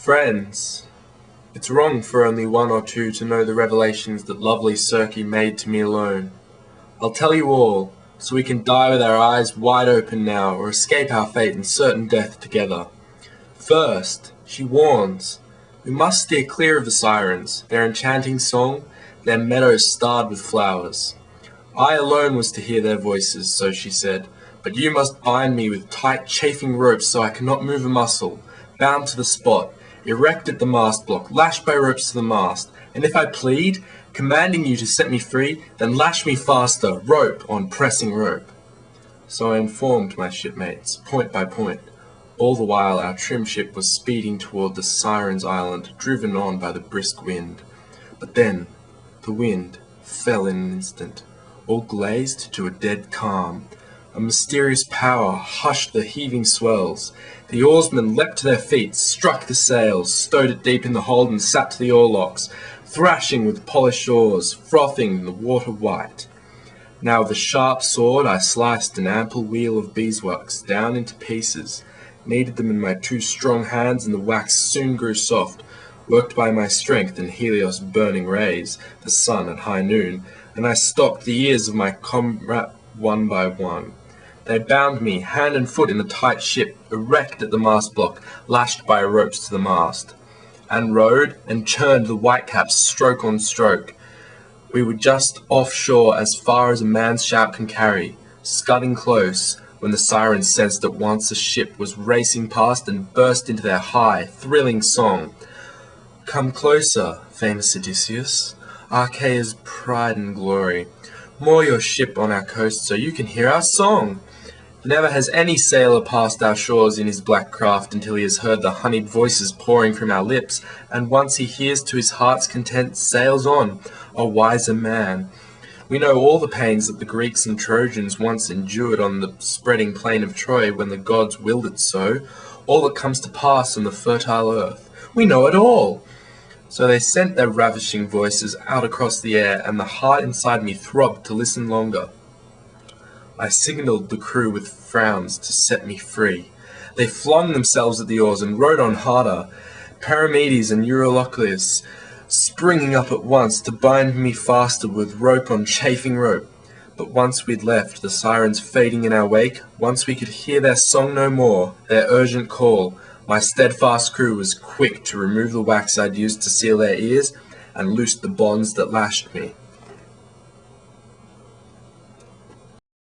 Friends, it's wrong for only one or two to know the revelations that lovely Circe made to me alone. I'll tell you all, so we can die with our eyes wide open now, or escape our fate and certain death together. First, she warns, we must steer clear of the Sirens, their enchanting song, their meadows starred with flowers. I alone was to hear their voices, so she said, but you must bind me with tight chafing ropes so I cannot move a muscle, bound to the spot, erect at the mast block, lashed by ropes to the mast, and if I plead, commanding you to set me free, then lash me faster, rope on pressing rope. So I informed my shipmates, point by point. All the while our trim ship was speeding toward the Sirens' island, driven on by the brisk wind. But then the wind fell in an instant, all glazed to a dead calm. A mysterious power hushed the heaving swells. The oarsmen leapt to their feet, struck the sails, stowed it deep in the hold and sat to the oarlocks, thrashing with polished oars, frothing the water white. Now with a sharp sword I sliced an ample wheel of beeswax down into pieces, kneaded them in my two strong hands, and the wax soon grew soft, worked by my strength and Helios' burning rays, the sun at high noon, and I stopped the ears of my comrade one by one. They bound me hand and foot in a tight ship, erect at the mast block, lashed by ropes to the mast, and rowed and churned the whitecaps stroke on stroke. We were just offshore as far as a man's shout can carry, scudding close, when the Sirens sensed at once a ship was racing past and burst into their high, thrilling song. Come closer, famous Odysseus, Archaea's pride and glory. Moor your ship on our coast so you can hear our song. Never has any sailor passed our shores in his black craft until he has heard the honeyed voices pouring from our lips, and once he hears to his heart's content, sails on, a wiser man. We know all the pains that the Greeks and Trojans once endured on the spreading plain of Troy when the gods willed it so, all that comes to pass on the fertile earth. We know it all! So they sent their ravishing voices out across the air, and the heart inside me throbbed to listen longer. I signalled the crew with frowns to set me free. They flung themselves at the oars and rowed on harder, Paramedes and Eurylochus springing up at once to bind me faster with rope on chafing rope. But once we'd left, the Sirens fading in our wake, once we could hear their song no more, their urgent call, my steadfast crew was quick to remove the wax I'd used to seal their ears, and loosed the bonds that lashed me.